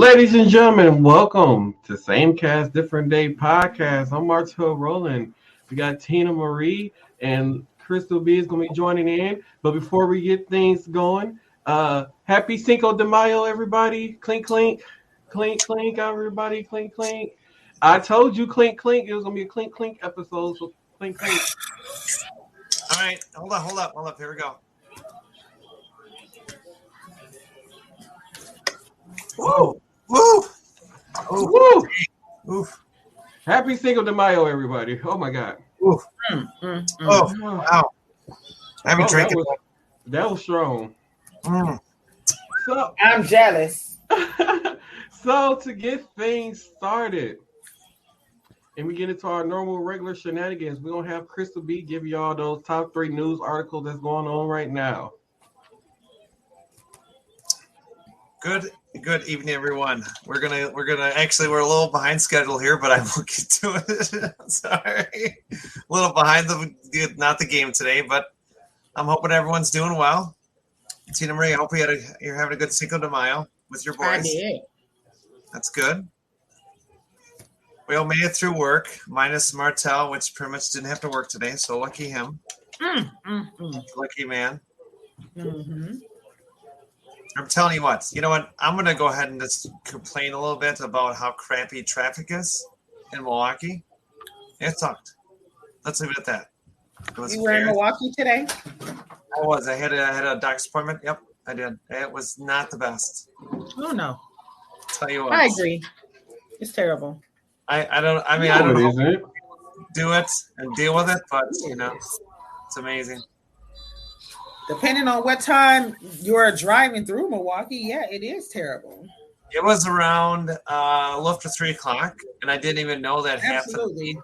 Ladies and gentlemen, welcome to Same Cast, Different Day podcast. I'm Martel Roland. We got Tina Marie and Crystal B is going to be joining in. But before we get things going, happy Cinco de Mayo, everybody. Clink, clink. Clink, clink, everybody. Clink, clink. I told you, clink, clink. It was going to be a clink, clink episode. So clink, clink. All right. Hold up. Here we go. Woo! Woo! Woo! Oof. Happy Cinco de Mayo, everybody. Oh, my God. Oof. Oh, wow. I haven't drank it. That was strong. So I'm jealous. So to get things started, and we get into our normal regular shenanigans, we're going to have Crystal B give y'all those top 3 news articles that's going on right now. Good evening, everyone. We're gonna actually we're a little behind schedule here, but I will get to it. Sorry, a little behind not the game today, but I'm hoping everyone's doing well. Tina Marie, I hope you're having a good Cinco de Mayo with your boys. I did. That's good. We all made it through work, minus Martel, which pretty much didn't have to work today. So lucky him. Lucky man. Mm-hmm. I'm telling you what. You know what? I'm going to go ahead and just complain a little bit about how crappy traffic is in Milwaukee. It sucked. Let's leave it at that. You were in Milwaukee today? I was. I had a doctor's appointment. Yep, I did. It was not the best. Oh no. Tell you what. I agree. It's terrible. I don't know how to do it and deal with it, but it's amazing. Depending on what time you're driving through Milwaukee, yeah, it is terrible. It was around a little after 3:00, and I didn't even know that half of the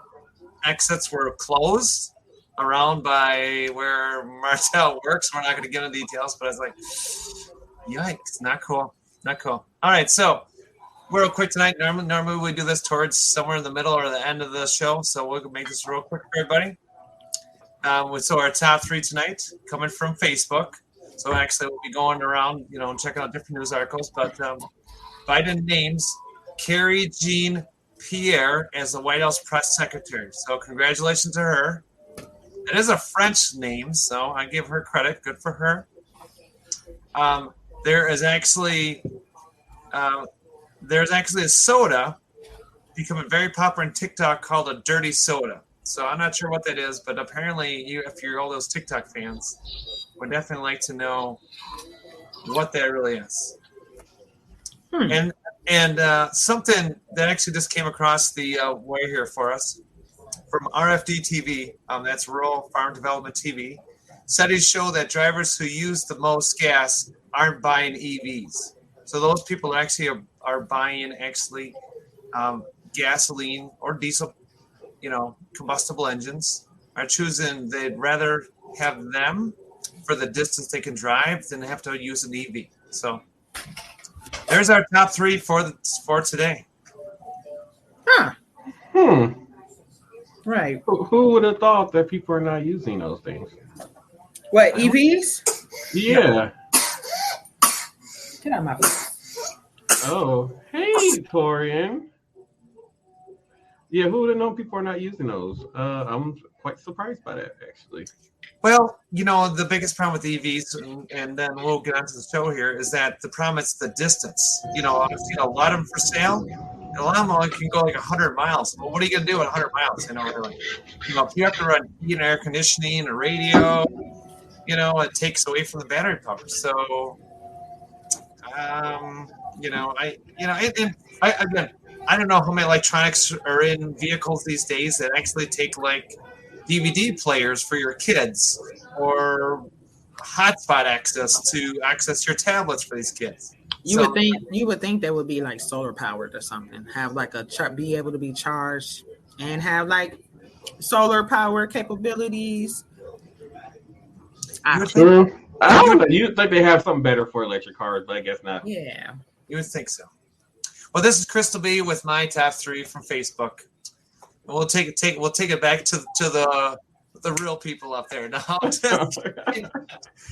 exits were closed around by where Martel works. We're not going to get into details, but I was like, yikes, not cool. All right, so real quick tonight. Normally we do this towards somewhere in the middle or the end of the show, so we'll make this real quick for everybody. So our top 3 tonight coming from Facebook. So actually we'll be going around, checking out different news articles. But Biden names Carrie Jean Pierre as the White House press secretary. So congratulations to her. It is a French name, so I give her credit. Good for her. There's actually a soda becoming very popular in TikTok called a dirty soda. So I'm not sure what that is, but apparently if you're all those TikTok fans, would definitely like to know what that really is. And something that actually just came across the way here for us from RFD TV, that's Rural Farm Development TV. Studies show that drivers who use the most gas aren't buying EVs. So those people actually are buying gasoline or diesel, combustible engines, are choosing they'd rather have them for the distance they can drive than have to use an EV. So there's our top 3 for today. Right. Who would have thought that people are not using those things? What, EVs? Yeah. Get out of my face. Oh, hey, Torian. Yeah, who would have known people are not using those? I'm quite surprised by that, actually. Well, the biggest problem with EVs, and then we'll get onto the show here, is that the problem is the distance. I've seen a lot of them for sale, and a lot of them only can go like 100 miles. Well, what are you going to do at 100 miles? If you have to run heat and air conditioning, a radio, it takes away from the battery power. So, I don't know how many electronics are in vehicles these days that actually take like DVD players for your kids or hotspot access to access your tablets for these kids. You would think that would be like solar powered or something. Have like be able to be charged and have like solar power capabilities. I don't know. You'd think they have something better for electric cars, but I guess not. Yeah, you would think so. Well, this is Crystal B with my top 3 from Facebook. And we'll take it back to the real people up there now.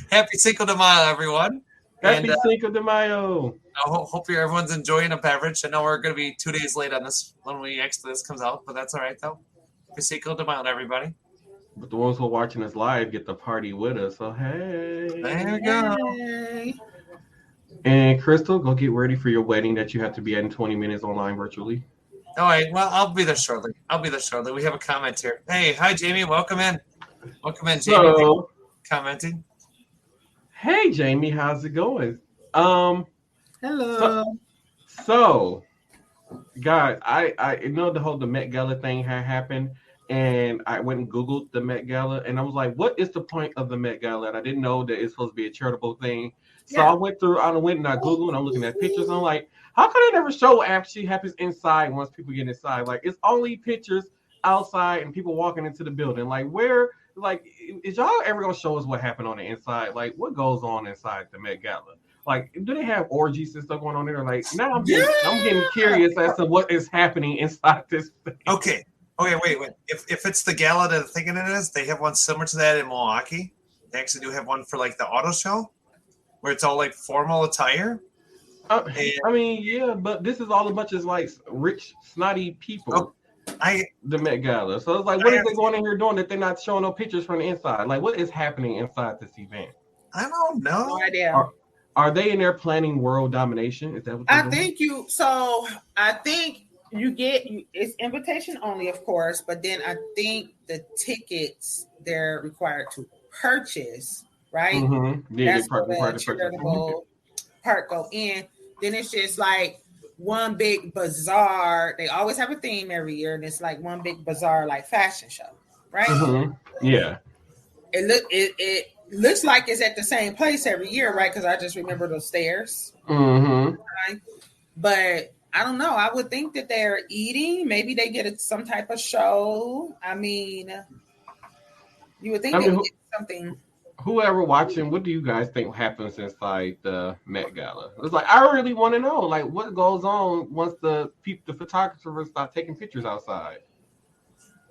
Happy Cinco de Mayo, everyone. Happy Cinco de Mayo. I hope everyone's enjoying a beverage. I know we're going to be 2 days late on this when this comes out, but that's all right, though. Happy Cinco de Mayo, everybody. But the ones who are watching us live get to party with us, so hey. There you go. Hey. And Crystal, go get ready for your wedding that you have to be at in 20 minutes online virtually. All right, well, I'll be there shortly. We have a comment here. Hey, hi, Jamie. Welcome in. Jamie. So, commenting. Hey, Jamie, how's it going? Hello. So, God, I know the Met Gala thing had happened, and I went and Googled the Met Gala, and I was like, what is the point of the Met Gala? And I didn't know that it's supposed to be a charitable thing. So I went and I Googled, and I'm looking at pictures, and I'm like, how can they never show what actually happens inside once people get inside? Like, it's only pictures outside and people walking into the building. Like, where, like, is y'all ever going to show us what happened on the inside? Like, what goes on inside the Met Gala? Like, do they have orgies and stuff going on there? Like, now I'm getting curious as to what is happening inside this thing. Okay, wait. If it's the gala that I'm thinking it is, they have one similar to that in Milwaukee. They actually do have one for, like, the auto show, where it's all, like, formal attire. I mean, yeah, but this is all a bunch of, like, rich, snotty people. The Met Gala. So it's like, what is they going in here doing that they're not showing no pictures from the inside? Like, what is happening inside this event? I don't know. No idea. Are they in there planning world domination? Is that what they're doing? I think you get it's invitation only, of course, but then I think the tickets they're required to purchase, right? Mm-hmm. Yeah, that's where the charitable part go in. Then it's just like one big bazaar. They always have a theme every year, and it's like one big bazaar, like fashion show, right? Mm-hmm. Yeah. It looks like it's at the same place every year, right? Because I just remember those stairs. Mm-hmm. Right? But I don't know. I would think that they're eating. Maybe they get some type of show. I mean, you would think they would get something. Whoever watching, what do you guys think happens inside the Met Gala? It's like, I really want to know, like, what goes on once the photographers start taking pictures outside.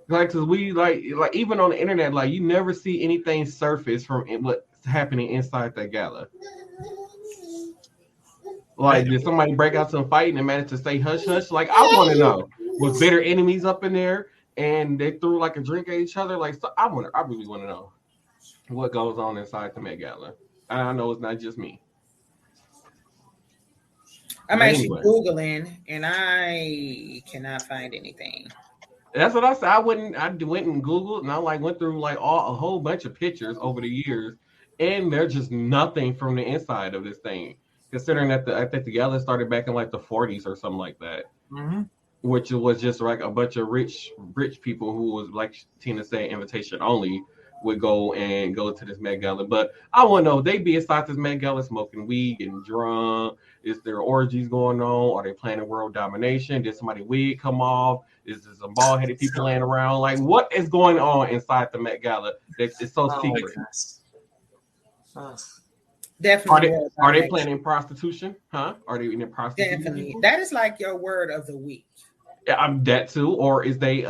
Like, cause we like even on the internet, like, you never see anything surface from what's happening inside that gala. Like, did somebody break out some fighting and manage to say hush hush? Like, I want to know, was bitter enemies up in there and they threw like a drink at each other? Like, so I really want to know what goes on inside the Met Gala. I know it's not just me. I'm actually Googling and I cannot find anything. That's what I said. I went and Googled and I went through a whole bunch of pictures over the years, and there's just nothing from the inside of this thing. Considering that I think the gala started back in like the 40s or something like that, which was just like a bunch of rich people who was, like Tina said, invitation only, would go to this Met Gala. But I want to know, they be inside this Met Gala smoking weed, getting drunk. Is there orgies going on? Are they planning world domination? Did somebody wig come off? Is there some bald-headed people laying around? Like, what is going on inside the Met Gala that is so secret? Definitely. Are they planning prostitution? Huh? Are they in prostitution? Definitely. That is like your word of the week. Yeah, I'm that too. Or is they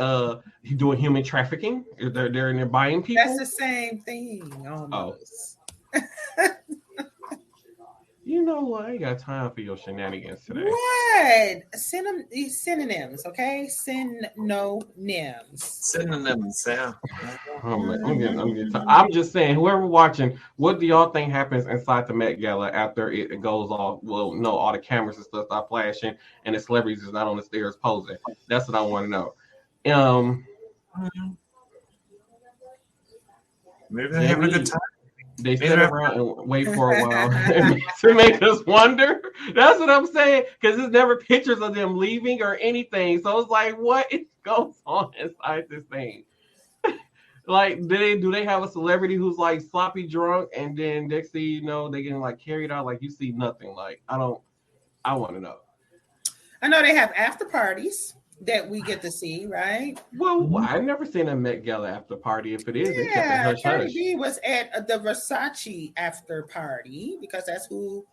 doing human trafficking? Is they're in there buying people? That's the same thing almost. Oh. You know what? I ain't got time for your shenanigans today. What? Synonyms, okay? Synonyms, yeah. I'm just saying, whoever watching, what do y'all think happens inside the Met Gala after it goes off? Well, no, all the cameras and stuff start flashing, and the celebrities is not on the stairs posing. That's what I want to know. Maybe they're having a good time. They sit around and wait for a while to make us wonder. That's what I'm saying, because there's never pictures of them leaving or anything. So it's like, what goes on inside this thing? Like, do they have a celebrity who's like sloppy drunk, and then next thing you know, they getting like carried out? Like, you see nothing. Like, I want to know. I know they have after parties that we get to see, right? Well, I've never seen a Met Gala after party. If it is, they kept it hush Cardi hush. B was at the Versace after party because that's who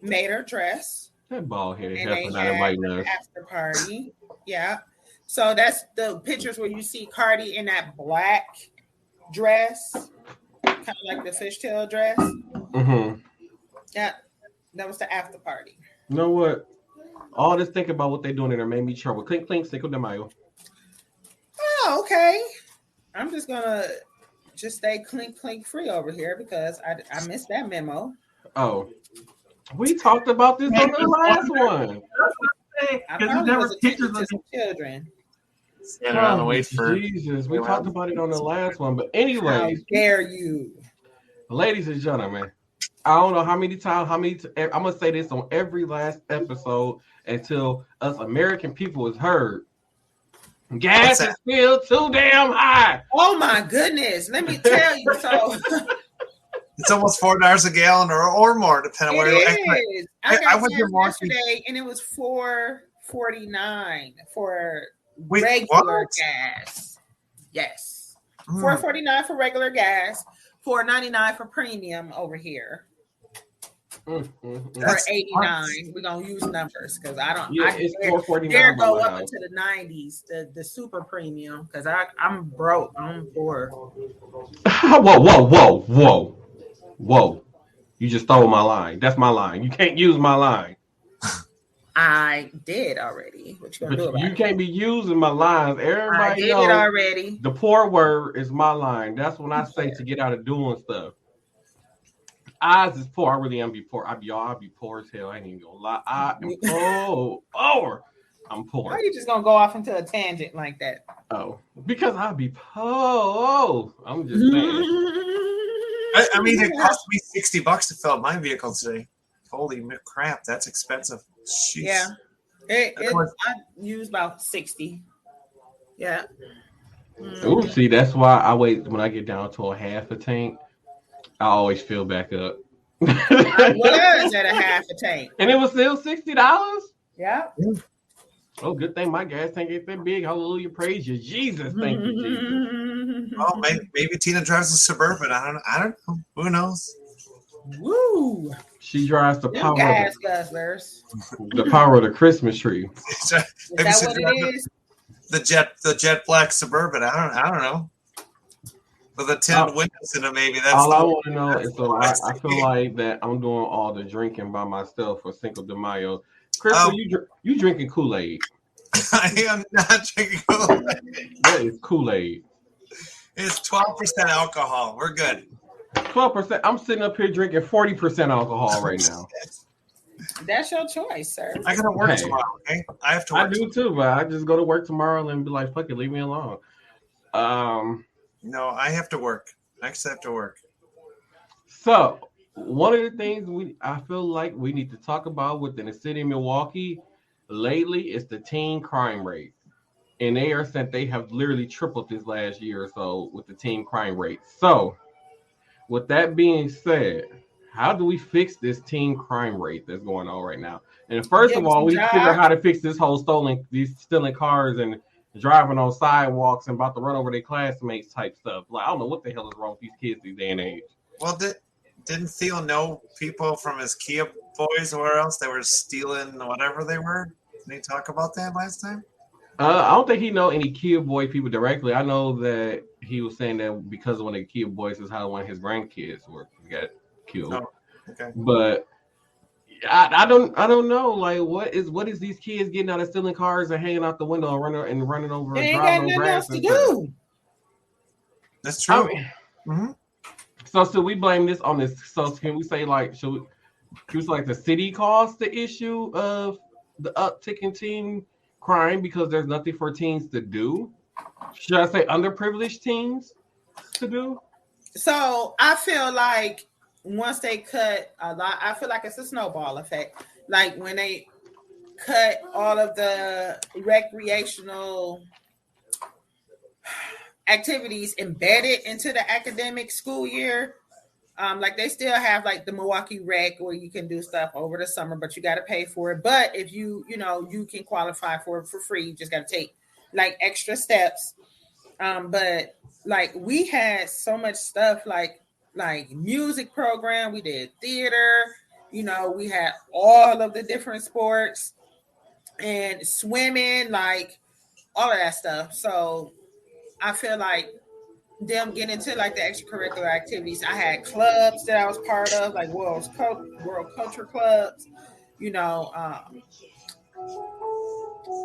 made her dress. That bald-headed heifer not inviting us. After party, yeah. So that's the pictures where you see Cardi in that black dress, kind of like the fishtail dress. Mm-hmm. Yeah. That was the after party. You know what? All this thinking about what they're doing in there made me trouble. Clink, clink, Cinco de Mayo. Oh, okay. I'm just gonna just stay clink clink free over here because I missed that memo. Oh, we talked about this on the last one. I probably was attentive to some children. Standing around the wait for Jesus. We talked about it on the last one, but anyway. How dare you? Ladies and gentlemen, I don't know how many times, I'm gonna say this on every last episode until us American people is heard. Gas is still too damn high. Oh my goodness! Let me tell you. So it's almost $4 a gallon or more, depending on where it is. I was here yesterday, and it was $4.49 for regular gas. Yes, $4.49 for regular gas. $4.99 for premium over here. Or 89. We're gonna use numbers because I don't. Yeah, it's $4.49. Dare go up into the 90s, the super premium because I'm broke. I'm poor. Whoa! You just stole my line. That's my line. You can't use my line. I did already. What you gonna do about it? You can't be using my lines. Everybody I did it already. The poor word is my line. That's when I say to get out of doing stuff. Oz is poor. I really am be poor. I be poor as hell. I ain't even gonna lie. I am poor. I'm poor. Why are you just gonna go off into a tangent like that? Oh, because I be poor. I'm just saying. I mean, it cost me $60 to fill up my vehicle today. Holy crap, that's expensive. Jeez. Yeah, I use about 60. Yeah. Ooh, see, that's why I wait when I get down to a half a tank. I always fill back up. What is at a half a tank? And it was still $60? Yeah. Oh, good thing my gas tank ain't that big. Hallelujah, praise you, Jesus. Thank you, Jesus. Well, maybe Tina drives a Suburban. I don't know. Who knows? Woo! She drives the power gas guzzlers. The power of the Christmas tree. Is that what it is? The jet black Suburban. I don't know. With the tinted windows in it, maybe. That's all I want to know is so I feel like that I'm doing all the drinking by myself for Cinco de Mayo. Crystal, you drinking Kool-Aid? I am not drinking Kool-Aid. That is Kool-Aid. It's 12% alcohol. We're good. 12%. I'm sitting up here drinking 40% alcohol right now. That's your choice, sir. I gotta work tomorrow. Okay, I have to work. I do too, but I just go to work tomorrow and be like, "Fuck it, leave me alone." No, I have to work. I actually have to work. So one of the things I feel like we need to talk about within the city of Milwaukee lately is the teen crime rate. And they are saying they have literally tripled this last year or so with the teen crime rate. So with that being said, how do we fix this teen crime rate that's going on right now? And first of all, we figure out how to fix this whole stealing cars and driving on sidewalks and about to run over their classmates type stuff. Like, I don't know what the hell is wrong with these kids these day and age. Well, didn't Theo know people from his Kia boys or where else they were stealing whatever they were? Didn't he talk about that last time? I don't think he know any Kia boy people directly. I know that he was saying that because of one of the Kia boys is how one of his grandkids got killed. Oh, okay. But I don't know. Like, what is these kids getting out of stealing cars and hanging out the window and running over and driving on grass to do. That's true. So should we blame this on this? So can we say like can we say like the city caused the issue of the uptick in teen crime because there's nothing for teens to do? Should I say underprivileged teens to do? So I feel like once they cut a lot, I feel like it's a snowball effect. Like when they cut all of the recreational activities embedded into the academic school year, like they still have like the Milwaukee Rec where you can do stuff over the summer, but you got to pay for it. But if you can qualify for it for free, you just got to take like extra steps. But like we had so much stuff like music program, we did theater, we had all of the different sports and swimming, like all of that stuff. So I feel like them getting into like the extracurricular activities. I had clubs that I was part of, like world culture clubs. You know,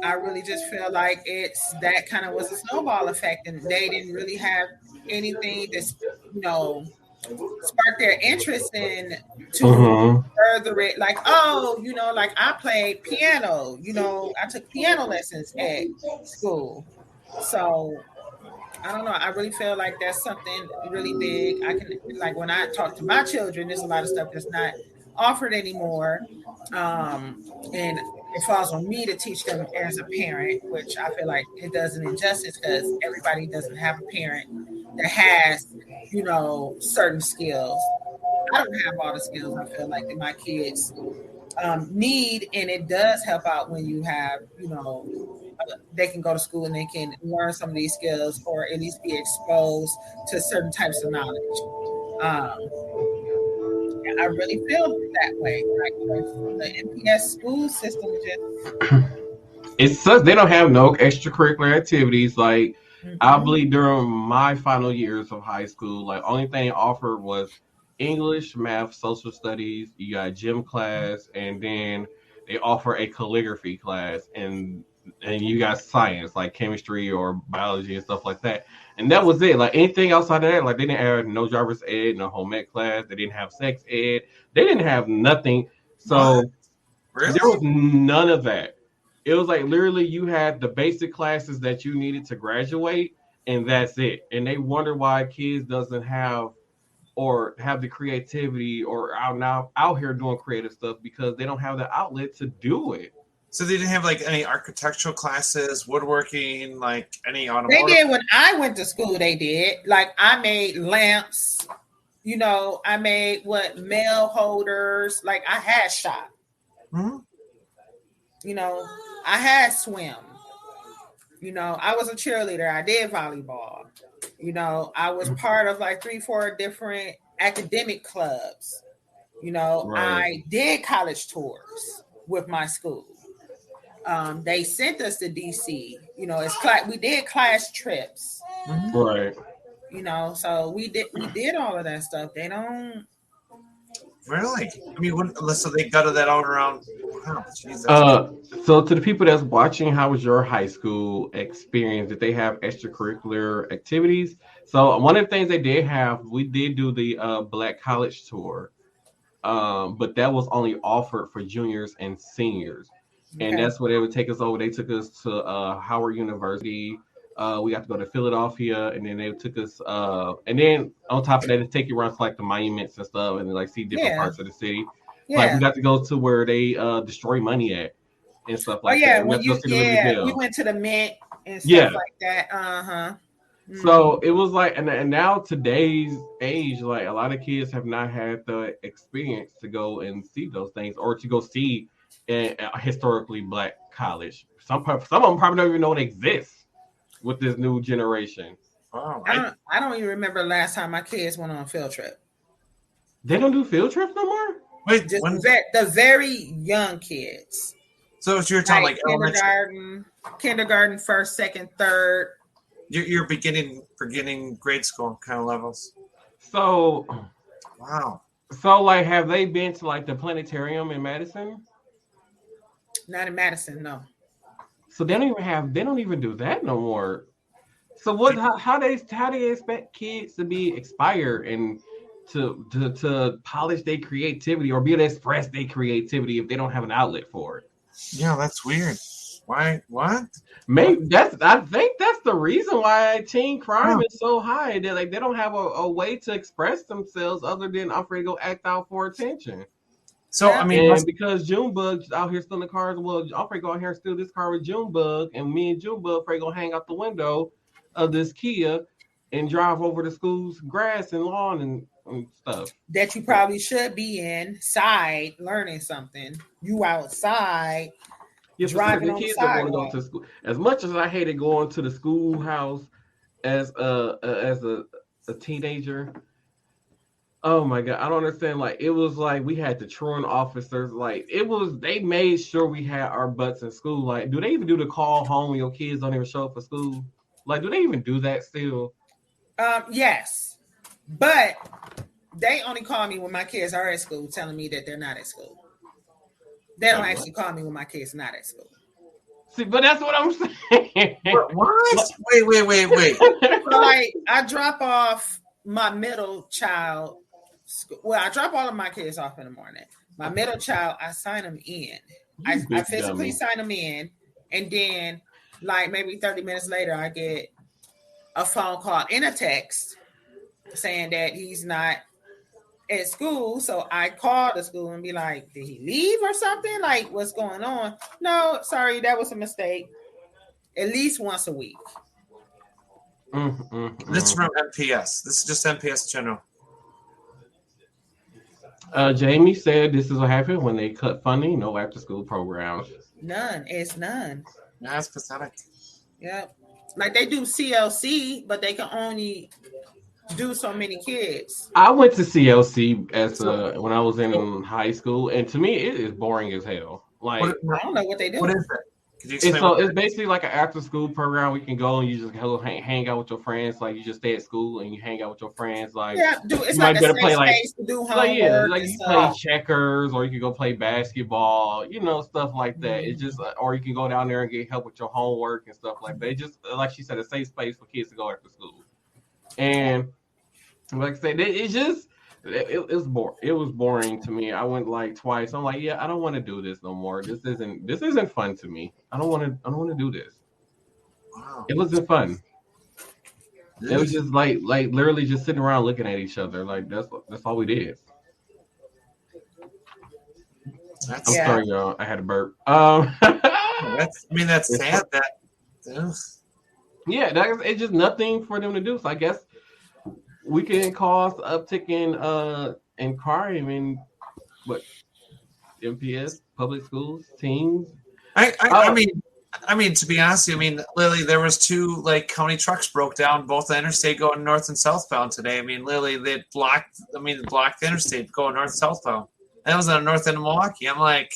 I really just feel like it's that kind of was a snowball effect, and they didn't really have anything that's spark their interest in to Mm-hmm. further it. Like, oh, like I played piano. I took piano lessons at school, so I don't know. I really feel like that's something really big. I can like when I talk to my children, there's a lot of stuff that's not offered anymore, and it falls on me to teach them as a parent, which I feel like it does an injustice because everybody doesn't have a parent that has, certain skills. I don't have all the skills I feel like that my kids need, and it does help out when you have, they can go to school and they can learn some of these skills or at least be exposed to certain types of knowledge. I really feel that way. Like the NPS school system just. It sucks. They don't have no extracurricular activities. Like I Mm-hmm. believe during my final years of high school, like only thing offered was English, math, social studies. You got gym class, and then they offer a calligraphy class, and you got science like chemistry or biology and stuff like that. And that was it. Like anything outside of that, like they didn't have no driver's ed, no home ec class. They didn't have sex ed. They didn't have nothing. What? So there Really? was none of that. It was like literally you had the basic classes that you needed to graduate, and that's it. And they wonder why kids doesn't have or have the creativity or out here doing creative stuff because they don't have the outlet to do it. So they didn't have like any architectural classes, woodworking, like any They automotive. did when I went to school. They did. Like I made lamps. I made mail holders. Like I had shop. Hmm? I had swim. I was a cheerleader. I did volleyball. I was part of like 3, 4 different academic clubs. Right. I did college tours with my school. They sent us to DC. We did class trips. Hmm. Right. So we did all of that stuff. They don't. Really? I mean, so they gutted that out around. Wow, jeez, that's Uh, so to the people that's watching, how was your high school experience? Did they have extracurricular activities? So one of the things they did have, we did do the Black College Tour, but that was only offered for juniors and seniors, and Okay. that's where they would take us over. They took us to Howard University. We got to go to Philadelphia, and then they took us, and then on top of that, they take you around to like the monuments and stuff, and like see different Yeah. parts of the city. Like we Yeah. got to go to where they destroy money at and stuff Oh like that. yeah. We got When to go you see the Liberty we Bell. went to the Mint and stuff Yeah. like that. Uh-huh. So it was like, and now today's age, like a lot of kids have not had the experience to go and see those things or to go see a historically black college. Some of them probably don't even know it exists with this new generation. wow. I don't even remember the last time my kids went on a field trip. They don't do field trips no more. Wait, Just when? the very young kids, So you're talking like like elementary? kindergarten, first, second, third. You're beginning grade school kind of levels. So, Wow. so like, have they been to like the planetarium in Madison? Not in Madison, no. So they don't even do that no more. So what? How they expect kids to be expired and to polish their creativity or be able to express their creativity if they don't have an outlet for it? Yeah, that's weird. Why? What? What? Maybe I think that's the reason why teen crime Huh. is so high. That like they don't have a way to express themselves other than I'm afraid to go act out for attention. So I Yeah. mean, And because Junebug's out here stealing cars, well, I'm afraid to go out here and steal this car with Junebug, and me and Junebug afraid gonna hang out the window of this Kia and drive over the school's grass and lawn and stuff. That you probably should be inside learning something. You outside Yeah, but see, driving the on the kids don't want to go sidewalk. to school. As much as I hated going to the schoolhouse as a teenager, oh my god, I don't understand. Like it was like we had the truant officers. Like it was, they made sure we had our butts in school. Like, do they even do the call home when your kids don't even show up for school? Like, do they even do that still? Yes, but they only call me when my kids are at school, telling me that they're not at school. They don't actually call me when my kids not at school. See, but that's what I'm saying. What? Wait. So, like, I drop off my middle child. Well, I drop all of my kids off in the morning. My middle child, I sign them in. I physically sign them in, and then, like, maybe 30 minutes later, I get a phone call and a text saying that he's not at school. So I call the school and be like, did he leave or something? Like, what's going on? No, sorry, that was a mistake. At least once a week. This is from MPS. This is just MPS general. Jamie said this is what happened when they cut funding. No after school programs. None. It's none. That's pathetic. Yep. Like they do CLC, but they can only do so many kids. I went to CLC as when I was in high school, and to me, it is boring as hell. Like I don't know what they do. What is it? It's basically like an after school program. We can go and you just go hang out with your friends. Like you just stay at school and you hang out with your friends. Like it's like a safe space to do homework. Like you play checkers, or you can go play basketball. Stuff like that. It's just, or you can go down there and get help with your homework and stuff like that. It's just like she said, a safe space for kids to go after school. And like I said, it's just. It was boring. It was boring to me. I went like twice. I'm like, yeah, I don't want to do this no more. This isn't fun to me. I don't want to do this. Wow. It wasn't fun. It was just like literally just sitting around looking at each other. Like that's all we did. I'm sorry, y'all. I had a burp. That's sad. It's just nothing for them to do. So I guess we can cause uptick in crime in what MPS, public schools, teens. I mean, to be honest, Lily, there was 2 county trucks broke down both the interstate going north and southbound today. Lily, they blocked the interstate going north southbound. That was on the north end of Milwaukee. I'm like,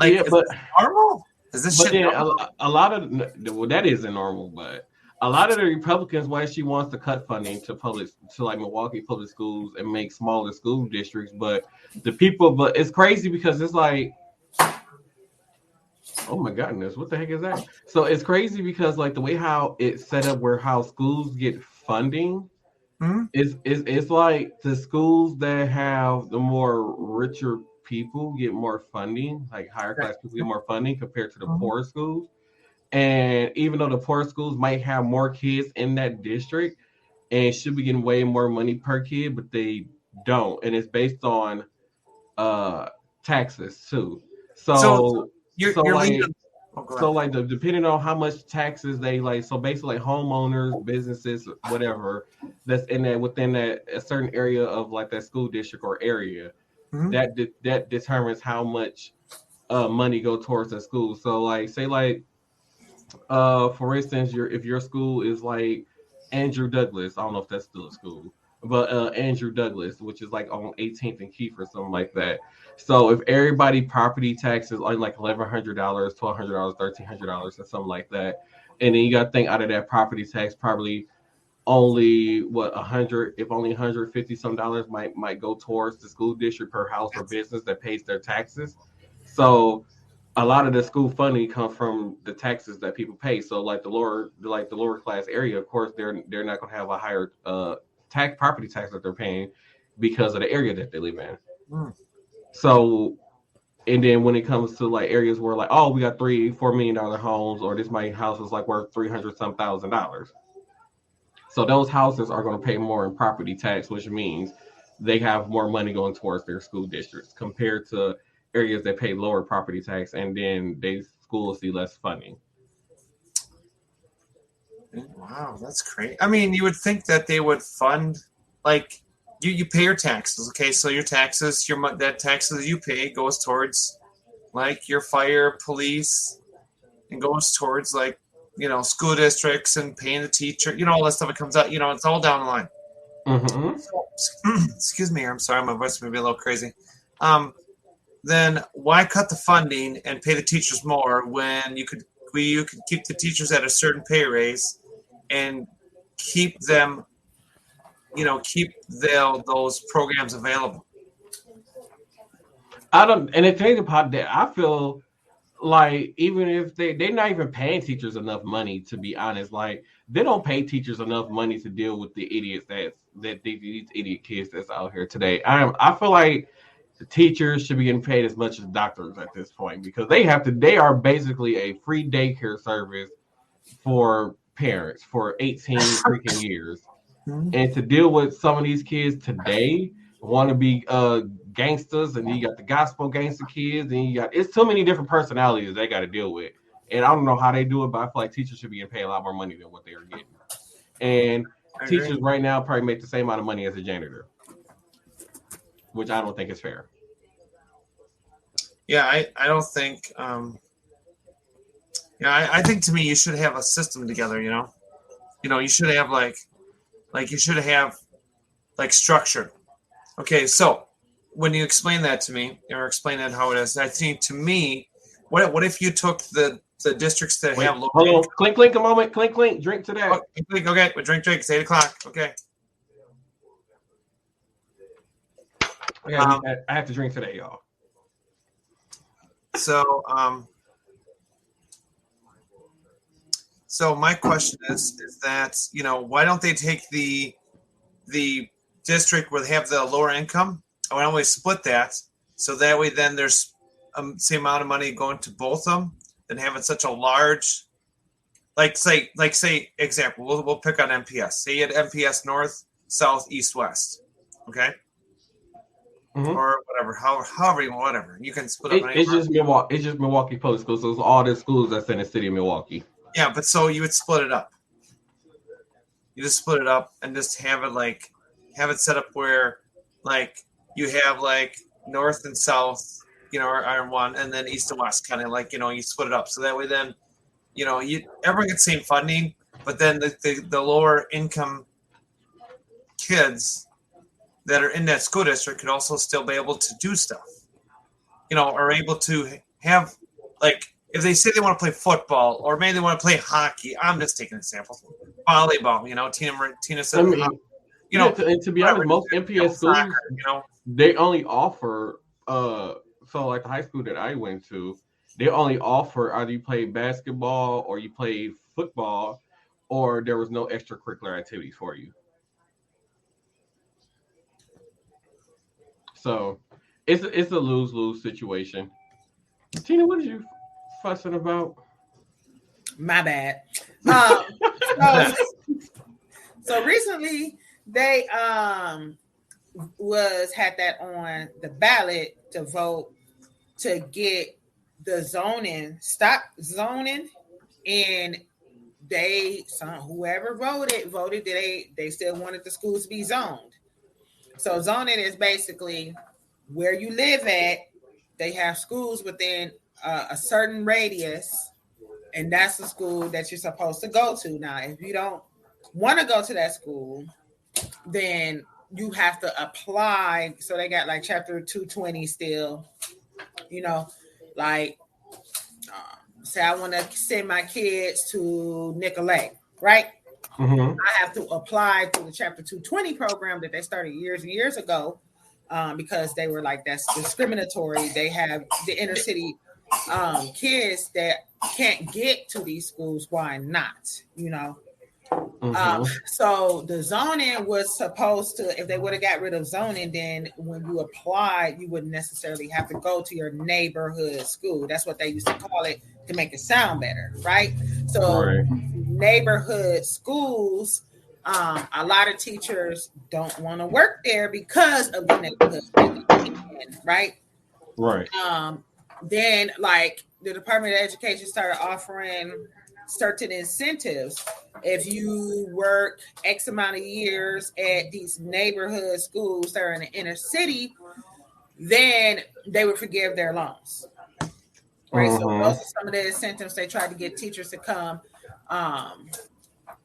is this normal? Is this shit normal? A lot of that isn't normal, but. A lot of the Republicans, why she wants to cut funding to Milwaukee public schools and make smaller school districts, but it's crazy because it's like, oh my goodness, what the heck is that? So it's crazy because like the way how it's set up, where how schools get funding, it's like the schools that have the more richer people get more funding, like higher class people get more funding compared to the poor schools. And even though the poor schools might have more kids in that district and should be getting way more money per kid, but they don't. And it's based on taxes too. Depending on how much taxes they so basically homeowners, businesses, whatever that's within that a certain area of like that school district or area, that determines how much money go towards the school. So for instance, if your school is like Andrew Douglas, I don't know if that's still a school, but Andrew Douglas, which is like on 18th and Keefe or something like that. So if everybody property taxes are like $1,100, $1,200, $1,300 or something like that, and then you got to think out of that property tax, probably only only $150 some dollars might go towards the school district per house or business that pays their taxes. So a lot of the school funding comes from the taxes that people pay. So like the lower class area, of course, they're not going to have a higher property tax that they're paying because of the area that they live in. So, and then when it comes to like areas where like, oh, we got $3-4 million homes, or this house is like worth $300-some thousand. So those houses are going to pay more in property tax, which means they have more money going towards their school districts compared to areas that pay lower property tax, and then they schools see less funding. Wow, that's great. You would think that they would fund, like you pay your taxes, okay? So your taxes, that taxes you pay goes towards like your fire, police, and goes towards like school districts and paying the teacher, all that stuff that comes out. It's all down the line. Excuse me, I'm sorry, my voice may be a little crazy. Then why cut the funding and pay the teachers more when you could keep the teachers at a certain pay raise and keep them, those programs available. And the thing about that, I feel like even if they're not even paying teachers enough money, to be honest, like they don't pay teachers enough money to deal with the idiots these idiot kids that's out here today. I feel like the teachers should be getting paid as much as doctors at this point, because they are basically a free daycare service for parents for 18 freaking years. And to deal with some of these kids today want to be gangsters, and you got the gospel gangster kids, and it's too many different personalities they got to deal with. And I don't know how they do it, but I feel like teachers should be getting paid a lot more money than what they are getting. And teachers right now probably make the same amount of money as a janitor, which I don't think is fair. Yeah, I don't think. I think to me you should have a system together. You should have like you should have like structure. Okay, so when you explain that to me, or explain that how it is, I think to me, what if you took the districts that have low hold on, clink a moment, clink, drink to that. Okay, we drink. It's 8:00. Okay. I have to drink today, y'all. So my question is that, why don't they take the district where they have the lower income, and why don't we split that, so that way then there's same amount of money going to both of them than having such a large, say example, we'll pick on MPS. Say you had MPS north, south, east, west, okay? Mm-hmm. Or whatever, whatever. You can split up. It's just Milwaukee Public Schools. So it's all the schools that's in the city of Milwaukee. Yeah, but so you would split it up. You just split it up and just have it set up where you have north and south, are one, and then east and west, kind of you split it up. So that way then, everyone gets the same funding, but then the lower income kids that are in that school district could also still be able to do stuff, are able to have, if they say they want to play football, or maybe they want to play hockey. I'm just taking examples. Volleyball, Tina said, and to be honest, most MPS schools, soccer, they only offer, so like the high school that I went to, they only offer either you play basketball or you play football, or there was no extracurricular activities for you. So it's a lose-lose situation. Tina, what did you fussing about? My bad. So recently they had that on the ballot to vote to get the stop zoning, and whoever voted that they still wanted the schools to be zoned. So zoning is basically where you live at. They have schools within a certain radius, and that's the school that you're supposed to go to. Now, if you don't want to go to that school, then you have to apply. So they got chapter 220 still, say I want to send my kids to Nicolay, right? Mm-hmm. I have to apply to the chapter 220 program that they started years and years ago, because they were that's discriminatory. They have the inner city kids that can't get to these schools. Why not? Mm-hmm. So the zoning was supposed to, if they would have got rid of zoning, then when you apply, you wouldn't necessarily have to go to your neighborhood school. That's what they used to call it to make it sound better, right? So neighborhood schools, a lot of teachers don't want to work there because of the neighborhood, right? Right. Then the Department of Education started offering certain incentives. If you work X amount of years at these neighborhood schools that are in the inner city, then they would forgive their loans. Right. So those are some of the incentives they tried to get teachers to come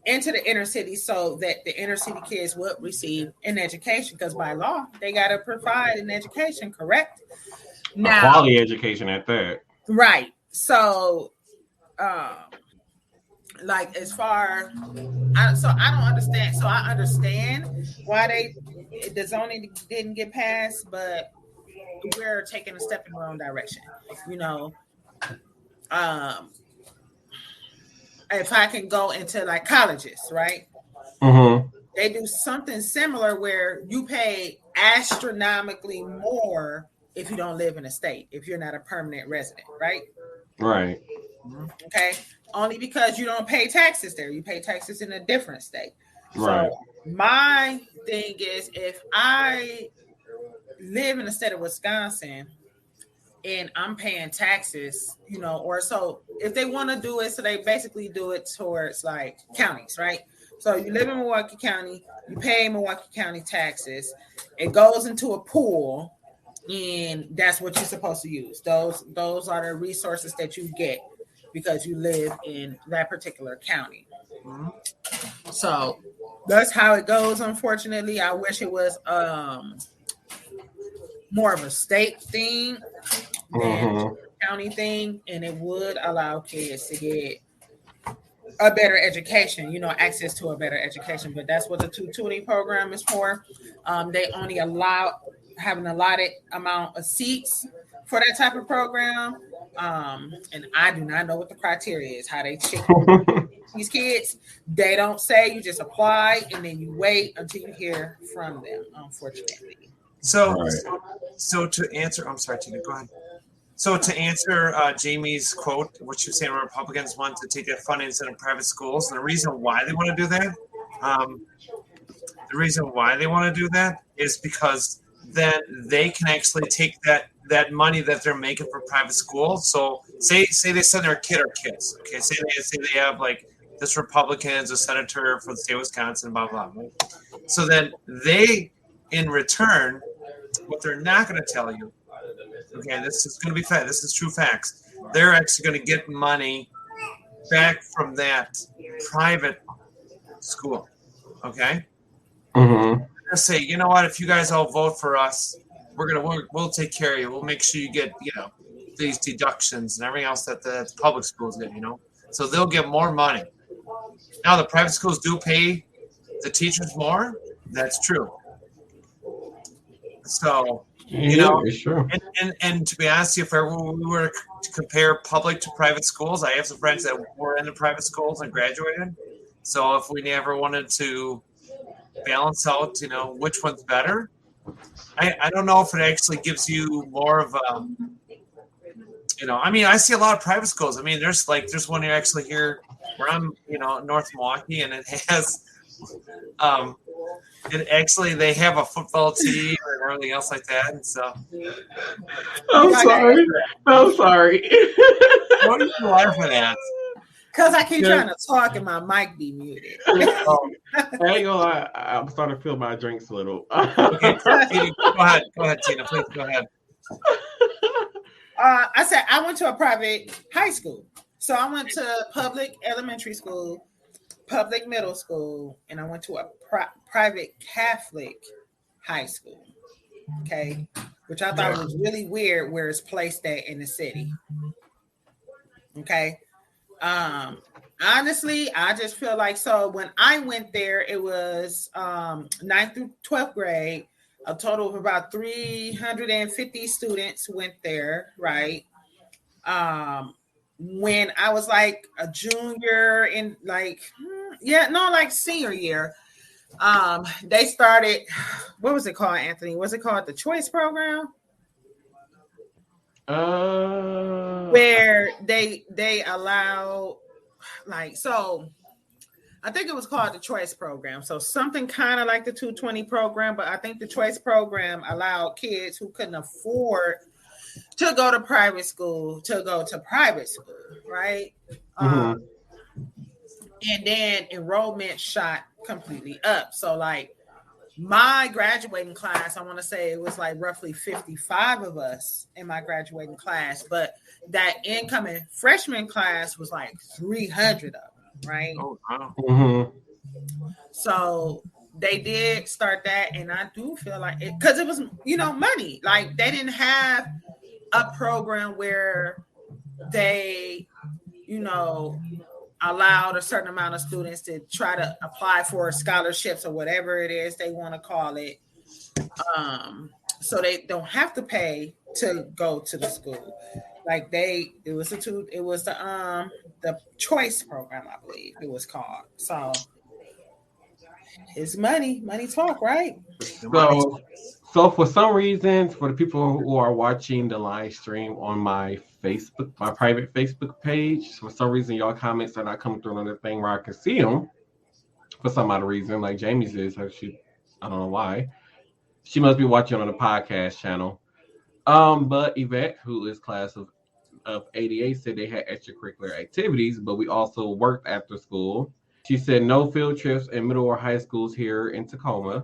into the inner city, so that the inner city kids would receive an education, because by law they got to provide an education, correct? Now, quality education at that. Right. So like as far, so I don't understand. So I understand why the zoning didn't get passed, but we're taking a step in the wrong direction. You know, if I can go into like colleges, right? Mm-hmm. They do something similar where you pay astronomically more if you don't live in a state, if you're not a permanent resident, right? Right. Okay. Only because you don't pay taxes there. You pay taxes in a different state. Right. So my thing is, if I live in the state of Wisconsin and I'm paying taxes, you know, or so if they want to do it, so they basically do it towards like counties, right? So you live in Milwaukee County, you pay Milwaukee County taxes, it goes into a pool, and that's what you're supposed to use. Those are the resources that you get because you live in that particular county. So that's how it goes. Unfortunately, I wish it was more of a state thing than a county thing, and it would allow kids to get a better education, you know, access to a better education. But that's what the 220 program is for. They only have an allotted amount of seats for that type of program. And I do not know what the criteria is, how they check these kids. They don't say, you just apply and then you wait until you hear from them, unfortunately. So to answer, I'm sorry, Tina, go ahead. So to answer Jamie's quote, what she was saying, Republicans want to take that funding instead of private schools. And the reason why they want to do that, is because then they can actually take that money that they're making for private schools. So say they send their kid or kids. Okay, say they have like this Republican's a senator for the state of Wisconsin, blah blah blah. Right? So then they, in return, what they're not going to tell you. Okay, this is going to be fact. This is true facts. They're actually going to get money back from that private school. Okay. Mm-hmm. They'll say, you know what? If you guys all vote for us, we'll take care of you. We'll make sure you get these deductions and everything else that the public schools get. So they'll get more money. Now the private schools do pay the teachers more. That's true. So. It's true. And to be honest, if we were to compare public to private schools, I have some friends that were in the private schools and graduated. So if we never wanted to balance out, which one's better, I don't know if it actually gives you more of a, I see a lot of private schools. There's one actually here where I'm, North Milwaukee, and it has, they have a football team and everything else like that. And so I'm sorry. What are you laughing at? Because I keep trying to talk and my mic be muted. I ain't gonna lie, I'm starting to feel my drinks a little. Okay, go ahead, Tina. Please go ahead. I said I went to a private high school. So I went to public elementary school, public middle school, and I went to a private Catholic high school. Okay, which I thought was really weird where it's placed at in the city. Okay. Honestly, I just feel like, so when I went there, it was 9th through 12th grade, a total of about 350 students went there, right? When I was like a junior in senior year, they started, what was it called, Anthony? Was it called the Choice Program? Where they allow, so I think it was called the Choice Program. So something kind of like the 220 program, but I think the Choice Program allowed kids who couldn't afford to go to private school to go to private school, right? And then enrollment shot completely up. So my graduating class, I want to say it was roughly 55 of us in my graduating class, but that incoming freshman class was 300 of them, right? Oh, wow. Mm-hmm. So they did start that, and I do feel like it, because it was, money. They didn't have a program where they, allowed a certain amount of students to try to apply for scholarships or whatever it is they want to call it. So they don't have to pay to go to the school. Like it was the choice program, I believe it was called. So it's money talk, right? So for some reasons, for the people who are watching the live stream on my private Facebook page, for some reason y'all comments are not coming through on the thing where I can see them. For some odd reason, like Jamie's is, I don't know why. She must be watching on the podcast channel. But Yvette, who is class of 88, said they had extracurricular activities, but we also worked after school. She said no field trips in middle or high schools here in Tacoma.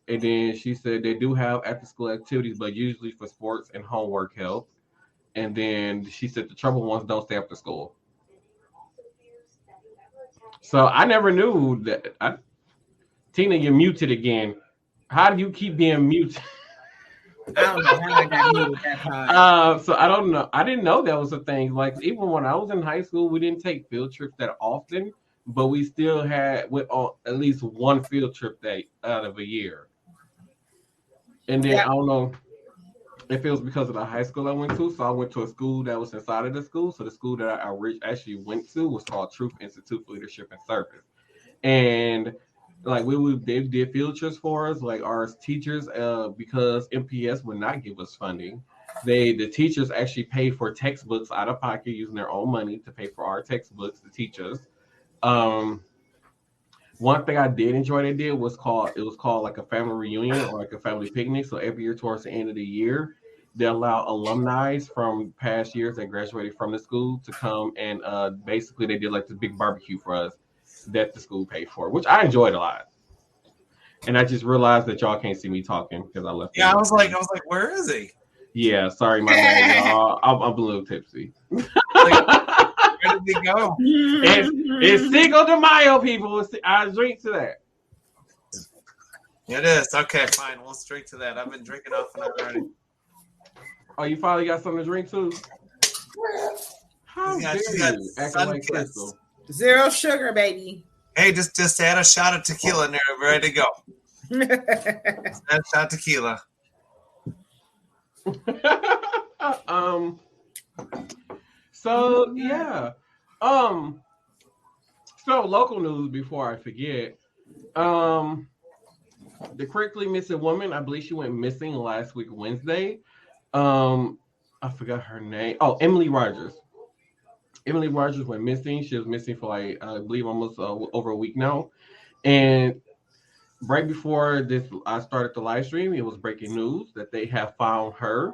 And then she said they do have after school activities, but usually for sports and homework help. And then she said the trouble ones don't stay after school. So I never knew that. Tina, you're muted again. How do you keep being muted? I don't know how I got muted that time. So I don't know. I didn't know that was a thing. Like even when I was in high school, we didn't take field trips that often, but we still went on at least one field trip out of a year. And then I don't know if it was because of the high school I went to. So I went to a school that was inside of the school. So the school that I actually went to was called Truth Institute for Leadership and Service. And like they did field trips for us, like our teachers, because MPS would not give us funding. The teachers actually paid for textbooks out of pocket using their own money to pay for our textbooks to teach us. One thing I did enjoy they did was called like a family reunion or like a family picnic. So every year towards the end of the year, they allow alumni from past years that graduated from the school to come and basically they did like this big barbecue for us that the school paid for, which I enjoyed a lot. And I just realized that y'all can't see me talking because I left. Yeah, I was like, where is he? Yeah, sorry, my bad, y'all. I'm a little tipsy. Where did he go? It's Cinco De Mayo, people. I drink to that. It is. Okay, fine. We'll drink to that. I've been drinking off and on already. Oh, you finally got something to drink too? How dare you acting like Crystal? 0 sugar, baby. Hey, just add a shot of tequila in there. We're ready to go. Add a shot of tequila. So yeah. So local news before I forget. The critically missing woman, I believe she went missing last week Wednesday. I forgot her name. Oh, Emily Rogers. Emily Rogers went missing. She was missing for like I believe almost over a week now. And right before I started the live stream, it was breaking news that they have found her.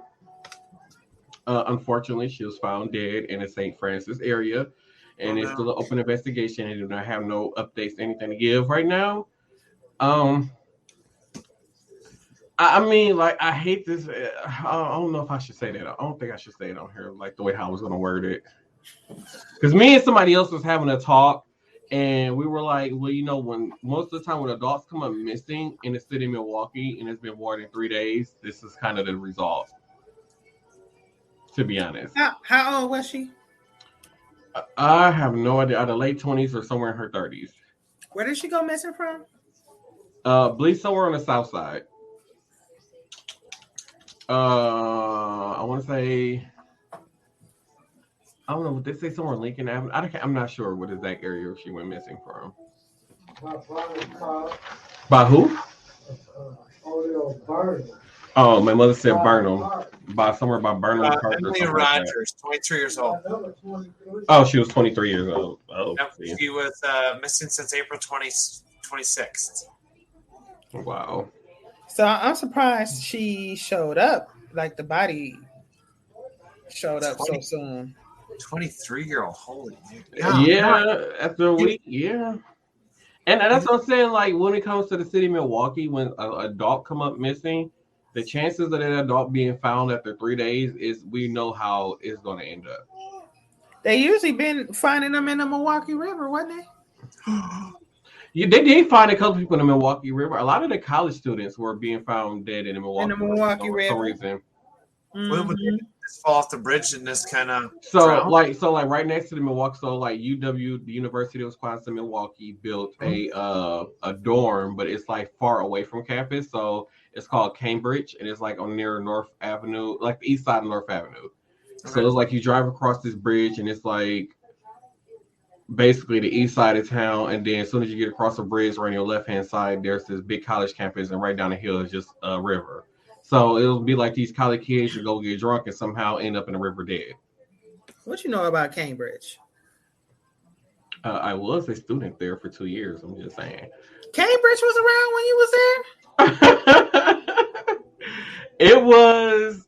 Unfortunately, she was found dead in the St. Francis area, and it's still an open investigation. They do not have no updates, anything to give right now. I mean, like, I hate this. I don't know if I should say that. I don't think I should say it on here, like the way how I was going to word it. Because me and somebody else was having a talk, and we were like, well, you know, when most of the time when adults come up missing in the city of Milwaukee, and it's been more than 3 days, this is kind of the result. To be honest. How old was she? I have no idea. Either late 20s or somewhere in her 30s. Where did she go missing from? I believe somewhere on the south side. I want to say, I don't know. Would they say somewhere in Lincoln Avenue? I'm not sure what exact area she went missing from. By who? Oh, my mother said Burnham. Somewhere by Burnham. Emily Rogers, 23 years old. Oh, she was 23 years old. Oh, yep, she was missing since April 26th. Wow. So I'm surprised she showed up. Like the body showed up so soon. 23-year-old, holy man. Yeah, after a week, yeah. And that's what I'm saying. Like when it comes to the city of Milwaukee, when an adult come up missing, the chances of that adult being found after 3 days is we know how it's going to end up. They usually been finding them in the Milwaukee River, wasn't they? Yeah, they did find a couple people in the Milwaukee River. A lot of the college students were being found dead in the Milwaukee River for some reason. Mm-hmm. just fall off the bridge and just kind of so like right next to the Milwaukee, so like UW, the University of Wisconsin-Milwaukee, built a dorm, but it's like far away from campus, so it's called Cambridge, and it's like on near North Avenue, like the east side of North Avenue. So it's like you drive across this bridge, and it's like basically the east side of town, and then as soon as you get across the bridge, right on your left hand side, there's this big college campus, and right down the hill is just a river. So it'll be like these college kids should go get drunk and somehow end up in the river dead. What you know about Cambridge? I was a student there for 2 years. I'm just saying. Cambridge was around when you was there.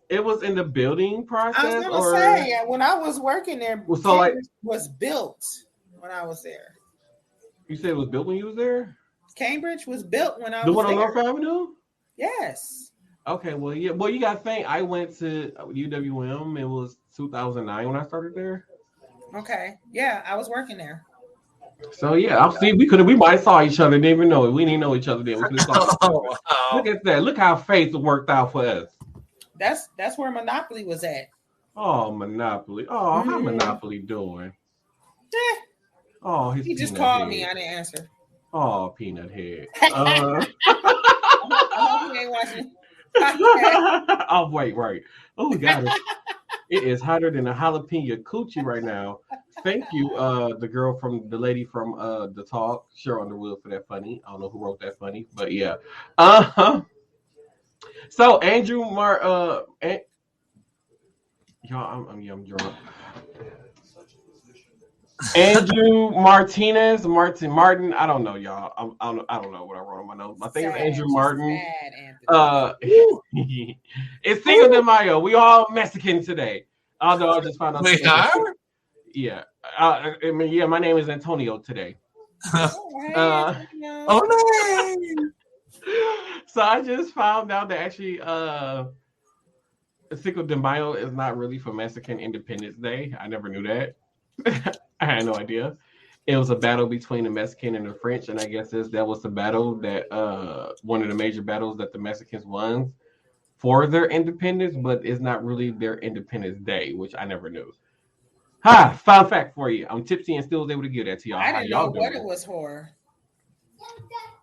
It was in the building process. I was gonna say when I was working there, well, so Cambridge was built when I was there. You said it was built when you was there? Cambridge was built when I was there. The one on North Avenue? Yes. Okay, well, yeah. Well, you got to think, I went to UWM. It was 2009 when I started there. Okay. Yeah, I was working there. So, yeah, I'll see. We might have saw each other. Didn't even know it. We didn't know each other then. We could have saw each other. Wow. Look at that. Look how fate worked out for us. That's where Monopoly was at. Oh, Monopoly. Oh, how Monopoly doing? Yeah. Oh, he just called me. I didn't answer. Oh, peanut head. I hope he ain't watching. Oh, wait. Oh, God. It is hotter than a jalapeno coochie right now. Thank you, the lady from The Talk, Cheryl Underwood, for that funny. I don't know who wrote that funny, but yeah. So Andrew y'all, I'm drunk. Andrew Martin. I don't know, y'all. I don't know what I wrote on my notes. I think it's Andrew Martin. It's Cinco de Mayo. We all Mexican today. Although I just found out. We are? Yeah. My name is Antonio today. No. So I just found out that actually Cinco de Mayo is not really for Mexican Independence Day. I never knew that. I had no idea. It was a battle between the Mexican and the French, and I guess that was the battle that one of the major battles that the Mexicans won for their independence, but it's not really their Independence Day, which I never knew. Fun fact for you. I'm tipsy and still was able to give that to y'all. I didn't know what it was for.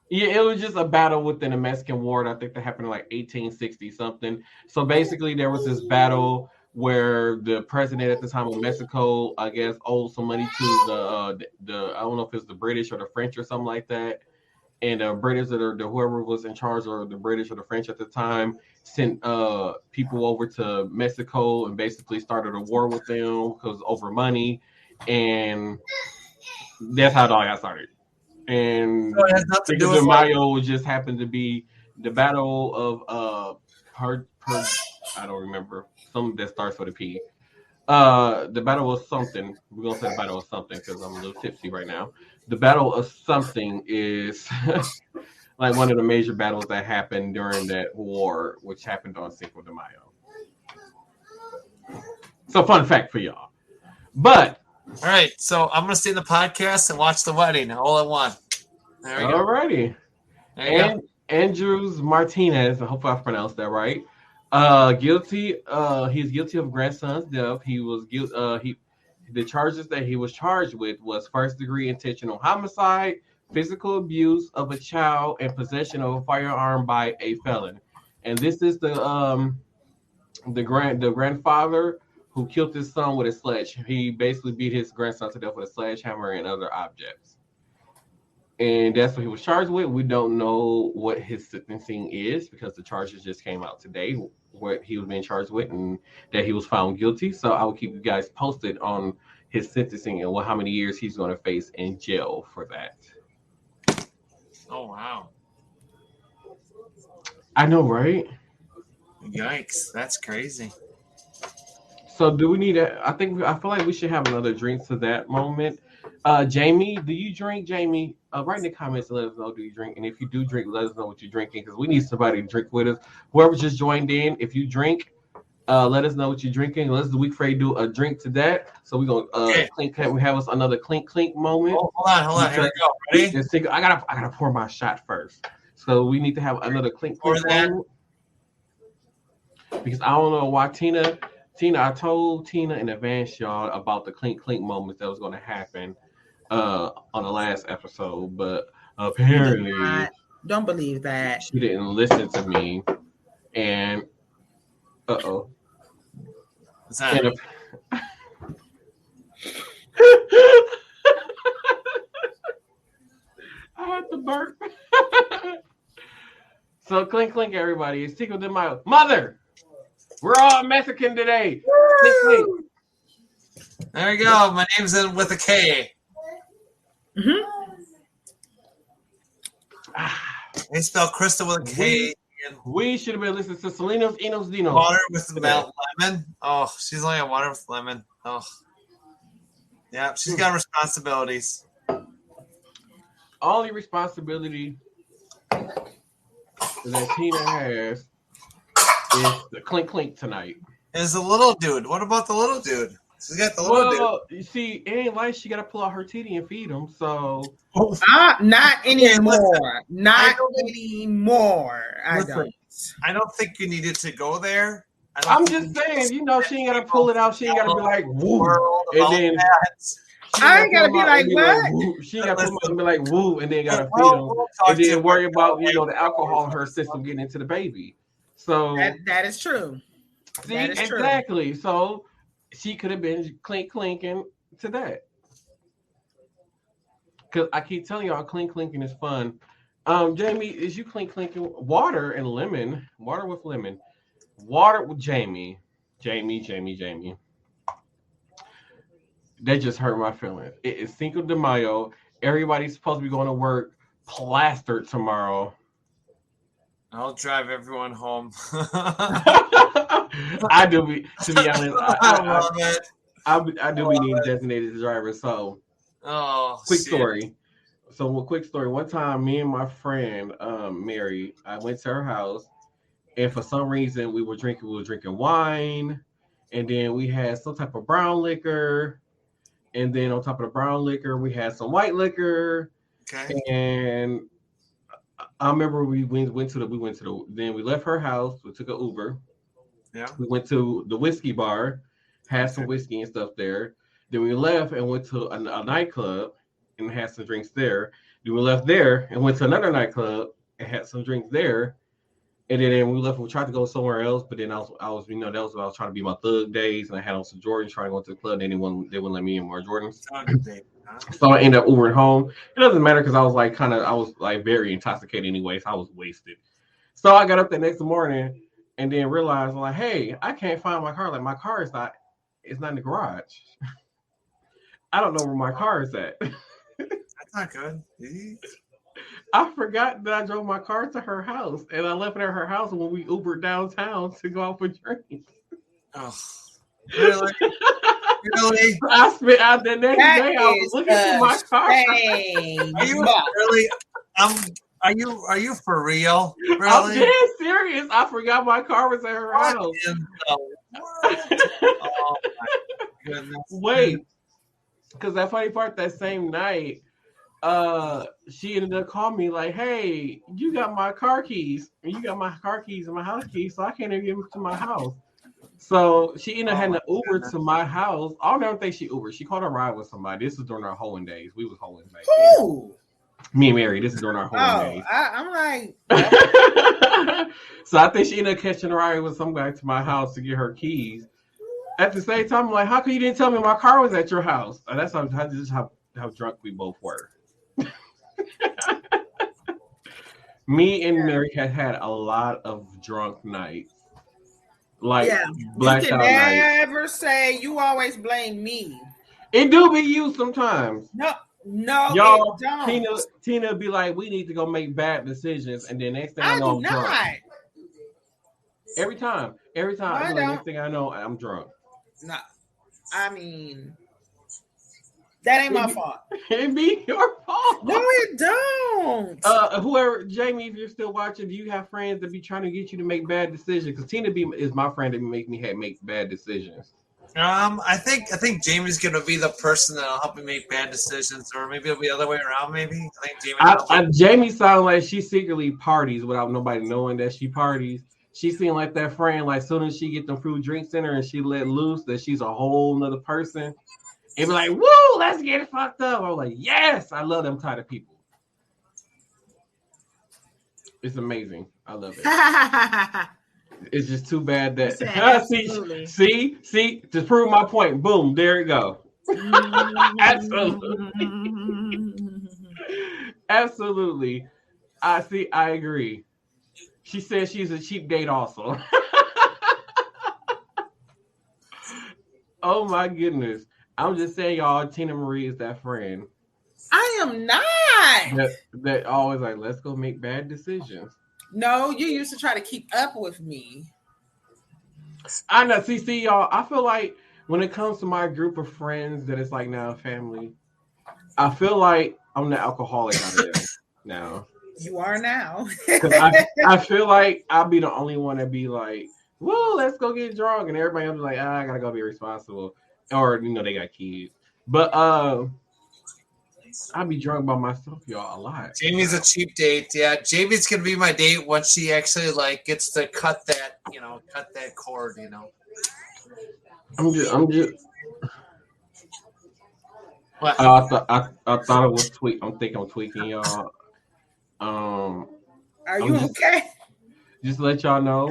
Yeah, it was just a battle within the Mexican War. I think that happened in like 1860 something. So basically, there was this battle where the president at the time of Mexico, I guess, owed some money to the I don't know if it's the British or the French or something like that. And the British or whoever was in charge, or the British or the French at the time, sent people over to Mexico and basically started a war with them because over money, and that's how it all got started. And Cinco de Mayo just happened to be the battle of I don't remember, something that starts with a P. The battle of something. We're gonna say the battle of something because I'm a little tipsy right now. The battle of something is like one of the major battles that happened during that war, which happened on Cinco de Mayo. So, fun fact for y'all. But all right, so I'm gonna stay in the podcast and watch the wedding all at once. There we go. Alrighty. Andrews Martinez, I hope I pronounced that right. Guilty. He's guilty of grandson's death. He was guilty. The charges that he was charged with was first-degree intentional homicide, physical abuse of a child, and possession of a firearm by a felon. And this is the grandfather who killed his son with a sledge. He basically beat his grandson to death with a sledgehammer and other objects. And that's what he was charged with. We don't know what his sentencing is because the charges just came out today, what he was being charged with, and that he was found guilty. So I will keep you guys posted on his sentencing and how many years he's going to face in jail for that. Oh, wow. I know, right? Yikes. That's crazy. So do we need I feel like we should have another drink to that moment. Jamie, do you drink? Jamie, write in the comments and let us know, do you drink? And if you do drink, let us know what you're drinking because we need somebody to drink with us. Whoever just joined in, if you drink, let us know what you're drinking. Let's do do a drink to that. So we're gonna clink. We have us another clink moment. Oh, hold on. Here we go. Ready? I gotta pour my shot first. So we need to have another clink moment because I don't know why Tina Tina, I told Tina in advance, y'all, about the clink clink moments that was going to happen on the last episode, but apparently don't believe that. She didn't listen to me, and uh-oh. What's that? I had to burp. So clink clink, everybody. It's Cinco de Mayo. Mother, we're all Mexican today. Clink clink. There we go. My name's in with a K. Mm-hmm. They spell Krista with a K. We should have been listening to Selenos, Enos, Dinos. Water with lemon. Oh, she's only on water with lemon. Oh. Yeah, she's got responsibilities. Only responsibility that Tina has is the clink clink tonight. Is the little dude. What about the little dude? She's got the little dude. You see, it ain't like she got to pull out her titty and feed him, so... not anymore. Not anymore. I don't think you needed to go there. I'm just saying, you know, she ain't got to pull it out. She ain't got to be like, woo. And then... I ain't got to be like, what? She got to be like, woo, and then got to feed him. And then worry about, you know, the alcohol in her system getting into the baby. So... That is true. See, exactly. True. So... She could have been clinking to that. Because I keep telling y'all, clinking is fun. Jamie, is you clinking water and lemon? Water with lemon. Water with Jamie. That just hurt my feelings. It is Cinco de Mayo. Everybody's supposed to be going to work plastered tomorrow. I'll drive everyone home. I do be, to be honest, I do be needing designated driver. So, quick story. One time, me and my friend Mary, I went to her house, and for some reason we were drinking wine, and then we had some type of brown liquor, and then on top of the brown liquor we had some white liquor. Okay. And I remember we then we left her house. We took an Uber. Yeah. We went to the whiskey bar, had some whiskey and stuff there. Then we left and went to a nightclub and had some drinks there. Then we left there and went to another nightclub and had some drinks there. And then we left. We tried to go somewhere else, but then I was, you know, that was when I was trying to be my thug days, and I had on some Jordans trying to go to the club. And they wouldn't let me in more Jordans. So I ended up Ubering home. It doesn't matter because I was very intoxicated anyway, so I was wasted. So I got up the next morning and then realized, like, hey, I can't find my car. Like, my car is not in the garage. I don't know where my car is at. That's not good. I forgot that I drove my car to her house, and I left it at her house when we Ubered downtown to go out for drinks. Oh, really? Really? I spent out the next day. I was looking for my car. Are you really? Are you for real? Really? I'm dead serious. I forgot my car was at her house. Oh my goodness! Wait, because that funny part, that same night, she ended up calling me like, "Hey, you got my car keys, and you got my car keys and my house keys, so I can't even get them to my house." So she ended up having to Uber to my house. I don't ever think she Ubered. She called a ride with somebody. This was during our hoeing days. We was hoeing back then. Me and Mary. This is during our hoeing days. I'm like... So I think she ended up catching a ride with some guy to my house to get her keys. At the same time, I'm like, how come you didn't tell me my car was at your house? And that's how drunk we both were. Me and Mary had a lot of drunk nights. Like, blacked out nights. You can never say you always blame me. It do be you sometimes. No, y'all. It don't. Tina be like, we need to go make bad decisions, and then next thing I know, I'm drunk. Every time. Next thing I know, I'm drunk. No, I mean, that ain't my fault. It be your fault. No, it don't. Whoever, Jamie, if you're still watching, do you have friends that be trying to get you to make bad decisions? Because Tina is my friend that make me make bad decisions. I think Jamie's gonna be the person that'll help me make bad decisions, or maybe it'll be the other way around. Maybe I think Jamie. Jamie sounds like she secretly parties without nobody knowing that she parties. she seemed like that friend. Like, soon as she get them fruit drinks in her and she let loose, that she's a whole nother person. And be like, woo, let's get it fucked up. I'm like, yes, I love them kind of people. It's amazing. I love it. It's just too bad that see, to prove my point. Boom, there you go. Absolutely. I agree. She says she's a cheap date also. Oh my goodness. I'm just saying, y'all, Tina Marie is that friend. I am not. That always like, let's go make bad decisions. No, you used to try to keep up with me. I know. See, y'all, I feel like when it comes to my group of friends that is like now family, I feel like I'm the alcoholic out of them now. You are now. I feel like I'll be the only one that be like, whoa, let's go get drunk. And everybody else be like, I gotta go be responsible. Or, they got kids. But I'll be drunk by myself, y'all, a lot. Jamie's a cheap date. Yeah, Jamie's gonna be my date once she actually gets to cut that cord, I'm just What? I thought it was tweak. I'm thinking I'm tweaking, y'all. Are you okay? Just to let y'all know.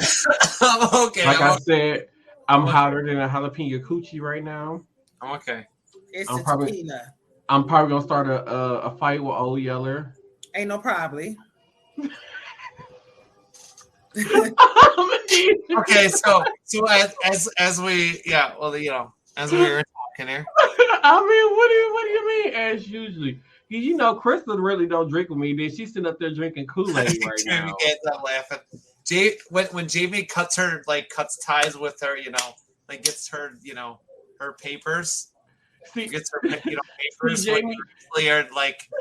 I'm okay. I said, I'm hotter than a jalapeno coochie right now. I'm okay. I'm probably gonna start a fight with Old Yeller. Ain't no probably. Okay, so as we were talking here. I mean, what do you mean? As usually, Crystal really don't drink with me. Then she's sitting up there drinking Kool-Aid right now. Jamie can't laughing. When Jamie cuts ties with her, gets her, her papers. Gets her, papers. Jamie, are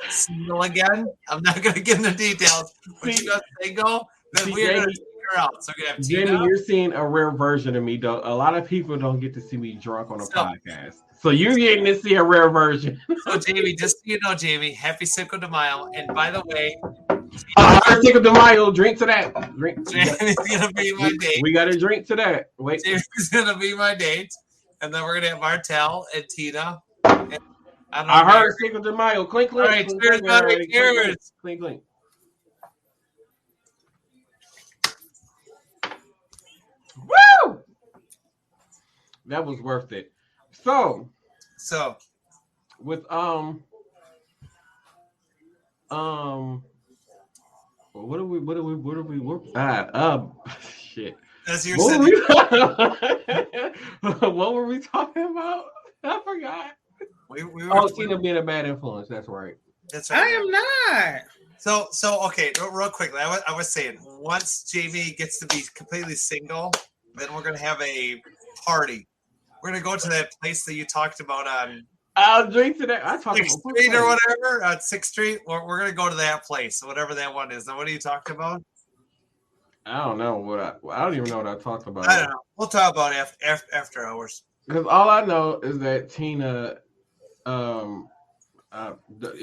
single again. I'm not gonna get into details. When she goes single, then we're gonna take her out. So we have Jamie, Tina. you're seeing a rare version of me. Though a lot of people don't get to see me drunk on a podcast, so you're getting to see a rare version. So Jamie, just so you know, Jamie, happy Cinco de Mayo. And by the way, Cinco de Mayo. Drink to that. Drink. Jamie's gonna be my date. We got to drink to that. Wait. Jamie's gonna be my date, and then we're gonna have Martel and Tina. And I heard Cinco de Mayo. Clink, clink. All right, cheers, buddy. Cheers. Clink, clink. Woo! That was worth it. So with shit. As you said, what were we talking about? I forgot. We were Tina being a bad influence. That's right. That's right. I am not. So okay, real quickly, I was saying, once Jamie gets to be completely single, then we're gonna have a party. We're gonna go to that place that you talked about on. I'll drink to that. I talked about 6th Street or whatever on 6th Street. We're gonna go to that place, whatever that one is. Now, what are you talking about? I don't know I don't even know what I talked about. I don't know. We'll talk about it after hours. Because all I know is that Tina,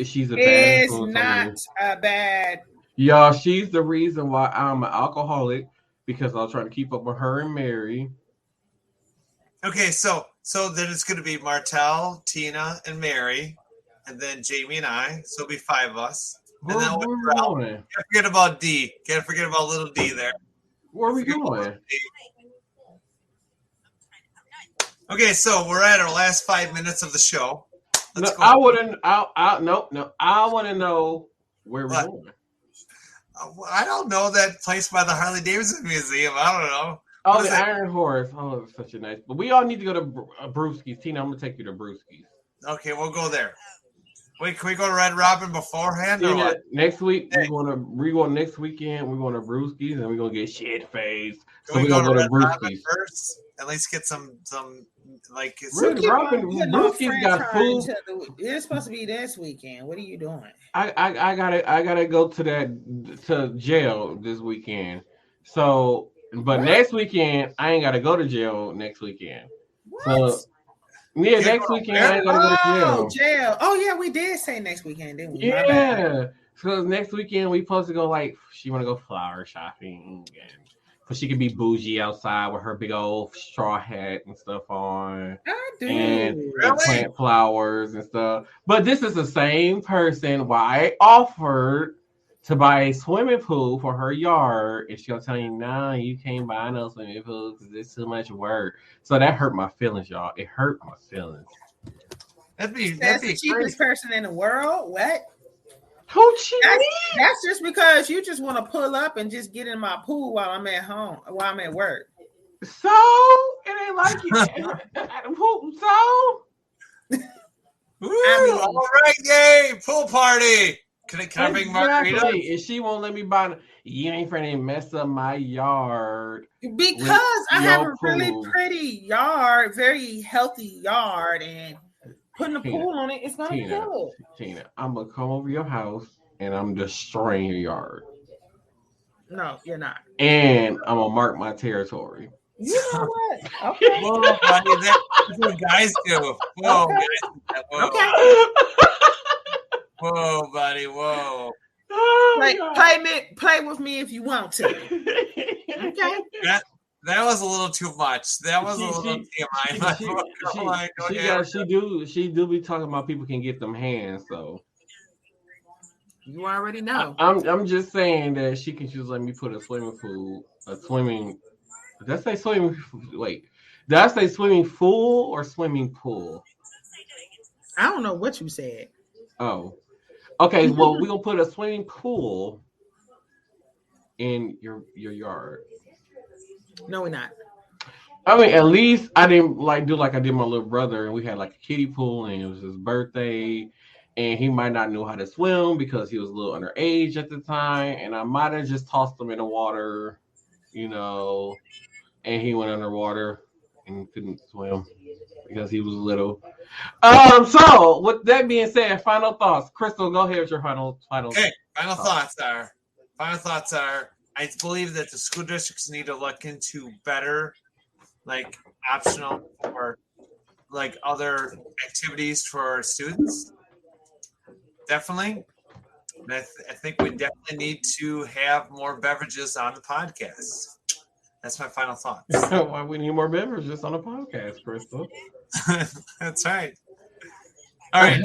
she's a bad influence. It's not a bad. Y'all, she's the reason why I'm an alcoholic, because I was trying to keep up with her and Mary. Okay, so then it's going to be Martel, Tina, and Mary, and then Jamie and I. So it'll be 5 of us. And then can't forget about D. Can't forget about little D there. Where are we going? Okay, so we're at our last 5 minutes of the show. No, I wouldn't. No. I want to know where we're going. I don't know that place by the Harley Davidson Museum. I don't know. Oh, the Iron Horse. Oh, it's such a nice. But we all need to go to Brewski's. Tina, I'm gonna take you to Brewski's. Okay, we'll go there. Wait, can we go to Red Robin beforehand? Tina, or what? next week we're going next weekend. We're going to Brewski's and we're gonna get shit faced. So we're gonna go to Brewski's first. At least get some Red Robin. Brewski's got food. It's supposed to be this weekend. What are you doing? I gotta go to jail this weekend. So, but next weekend I ain't gotta go to jail next weekend. What? So yeah, next weekend I ain't gotta go to jail. Oh yeah, we did say next weekend, didn't we? Yeah. So next weekend we supposed to go she wanna go flower shopping and but she can be bougie outside with her big old straw hat and stuff on. I do. And Really? plant flowers and stuff. But this is the same person why I offered to buy a swimming pool for her yard, and she'll tell you, "No, you can't buy no swimming pool because it's too much work." So that hurt my feelings, y'all. It hurt my feelings. That'd That's be the cheapest person in the world. What? Who cheated? That's just because you just want to pull up and just get in my pool while I'm at home, while I'm at work. So it ain't like you. So I mean, all right, yay, pool party. Can I bring margaritas? exactly. And she won't let me buy. You ain't finna mess up my yard. because I have a your really pool. pretty yard, very healthy yard, and putting a pool on it, it's gonna kill it. Tina, I'm gonna come over your house and I'm destroying your yard. No, you're not. And I'm gonna mark my territory. You know what? Okay. Whoa, buddy, that's what guys do. Whoa, Okay. guys, whoa. Okay. Whoa, buddy, whoa. Oh, Play with me if you want to. Okay. That was a little too much. That was a little TMI. She do be talking about people can get them hands, so You already know. I'm just saying that she can just let me put a swimming pool, did I say swimming? Wait, did I say swimming pool or swimming pool? I don't know what you said. Oh, okay. Well, we're gonna put a swimming pool in your yard. No, we're not. I mean, at least I didn't do like I did my little brother, and we had like a kiddie pool, and it was his birthday, and he might not know how to swim because he was a little underage at the time, and I might have just tossed him in the water, and he went underwater and couldn't swim because he was little. So with that being said, final thoughts. Crystal, go ahead with your final. Okay, final thoughts are, I believe that the school districts need to look into better, like optional or like other activities for students. Definitely. And I think we definitely need to have more beverages on the podcast. That's my final thoughts. Why we need more beverages on the podcast, Crystal? That's right. All right,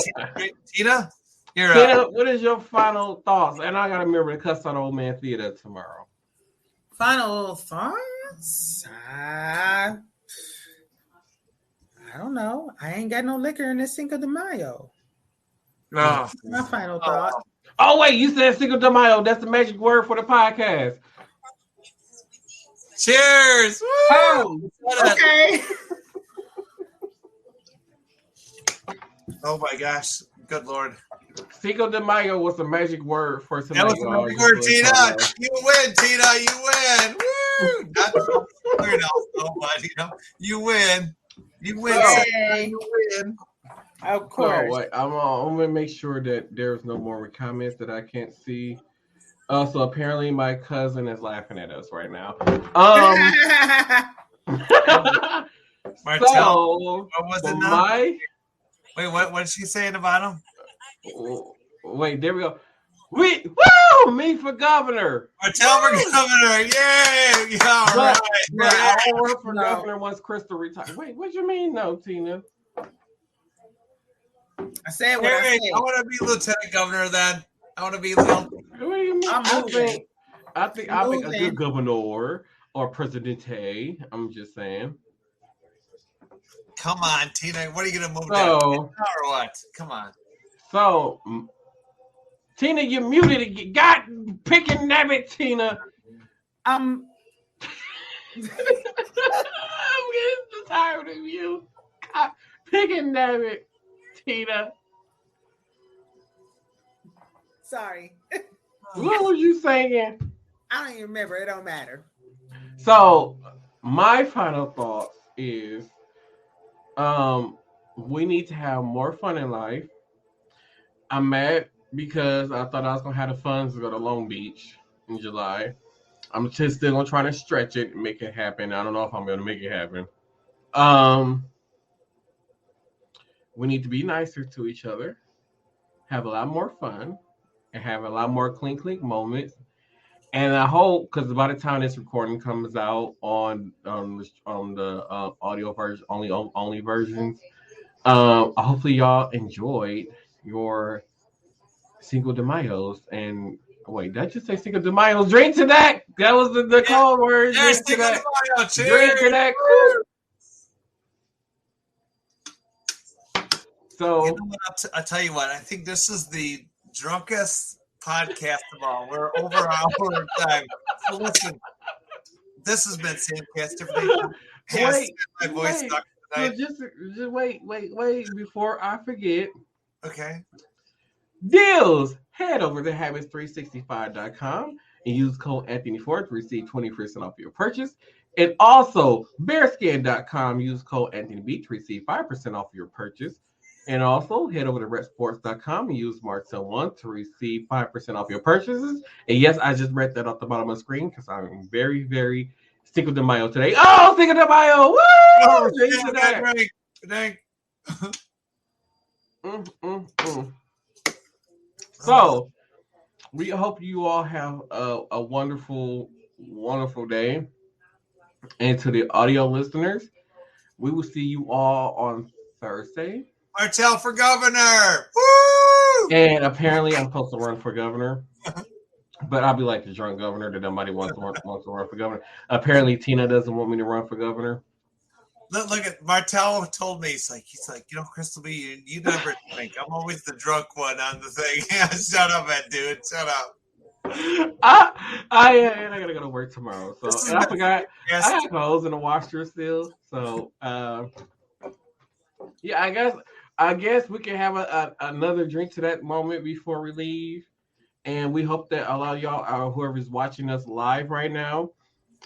Tina, Tina, what is your final thoughts? And I gotta remember to cuss on Old Man Theater tomorrow. Final thoughts? I don't know. I ain't got no liquor in this Cinco de Mayo. Oh. My final thought. Oh wait, you said Cinco de Mayo. That's the magic word for the podcast. Cheers! Oh, okay. Oh my gosh! Good Lord! Cinco de Mayo was the magic word for tonight. That was the magic word, Tina. You win, Tina. You win. Woo! Not weird else, you win. You win. Hey. You win. Of course. So, I'm gonna make sure that there's no more comments that I can't see. So apparently my cousin is laughing at us right now. Martel, so what was it now? Wait, what did she say in the bottom? Wait, there we go. Me for governor. Martel for governor. Yay! Yeah, all right. But I won't run for governor once Crystal retires. Wait, what you mean no, Tina? I said what I said. I want to be lieutenant governor then. I want to be little. What do you mean? I think a good governor or presidente. I'm just saying. Come on, Tina. What are you gonna move down or what? Come on. So, Tina, you're muted. God, picking nabbit, Tina. I'm getting tired of you. God, picking nabbit, Tina. Sorry. What was you saying? I don't even remember. It don't matter. So, my final thought is, we need to have more fun in life. I'm mad because I thought I was gonna have the funds to go to Long Beach in July. I'm just still gonna try to stretch it and make it happen. I don't know if I'm gonna make it happen. We need to be nicer to each other, have a lot more fun, and have a lot more clink moments. And I hope, because by the time this recording comes out on the audio version, only versions, hopefully y'all enjoyed your Cinco de Mayos. And wait, did I just say Cinco de Mayos? Drink to that. That was the code word. Drink to that. Drink to that. So you know what, I'll tell you what. I think this is the drunkest podcast of all. We're over our time. So listen, this has been Samcast Different Day. My voice sucks tonight. So just wait before I forget. Okay. Deals. Head over to habits365.com and use code Anthony4 to receive 20% off your purchase. And also bearskin.com. Use code AnthonyB to receive 5% off your purchase. And also head over to repsports.com and use Martel1 to receive 5% off your purchases. And yes, I just read that off the bottom of the screen because I'm very, very Cinco de Mayo today. Oh, Cinco de Mayo! Woo! Oh, dang. So, we hope you all have a wonderful, wonderful day. And to the audio listeners, we will see you all on Thursday. Martel for governor! Woo! And apparently I'm supposed to run for governor. But I'll be like the drunk governor that nobody wants to run for governor. Apparently Tina doesn't want me to run for governor. Look at Martel told me he's like, Crystal B, you never drink. I'm always the drunk one on the thing. Shut up, man, dude. Shut up. I gotta go to work tomorrow. So and I forgot I have clothes in the washer still. So yeah, I guess we can have another drink to that moment before we leave. And we hope that a lot of y'all, whoever's watching us live right now,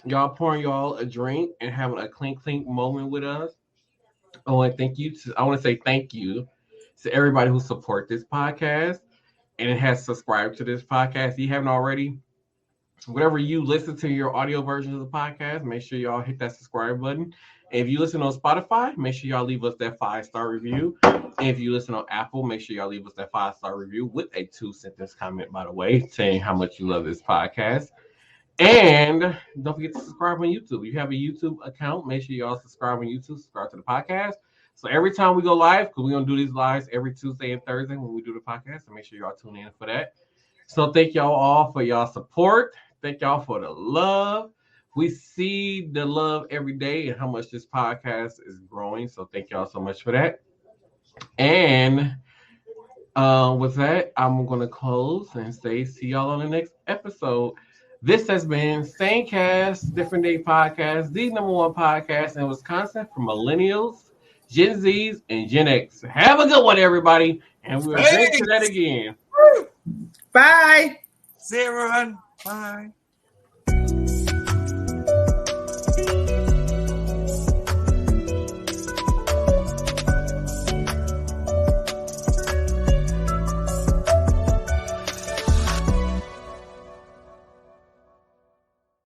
y'all pouring y'all a drink and having a clink moment with us. I want to say thank you to everybody who support this podcast and has subscribed to this podcast. If you haven't already, whatever you listen to your audio version of the podcast, make sure y'all hit that subscribe button. And if you listen on Spotify, make sure y'all leave us that 5-star review. And if you listen on Apple, make sure y'all leave us that 5-star review with a 2-sentence comment, by the way, saying how much you love this podcast. And don't forget to subscribe on YouTube. If you have a YouTube account, make sure y'all subscribe on YouTube, subscribe to the podcast. So every time we go live, because we're going to do these lives every Tuesday and Thursday when we do the podcast, so make sure y'all tune in for that. So thank y'all all for y'all support. Thank y'all for the love. We see the love every day and how much this podcast is growing. So thank y'all so much for that. And with that, I'm going to close and say see y'all on the next episode. This has been Samecast, Different Day Podcast, the #1 podcast in Wisconsin for millennials, Gen Zs, and Gen X. Have a good one, everybody. And we'll drink to that again. Bye. See you, everyone. Bye.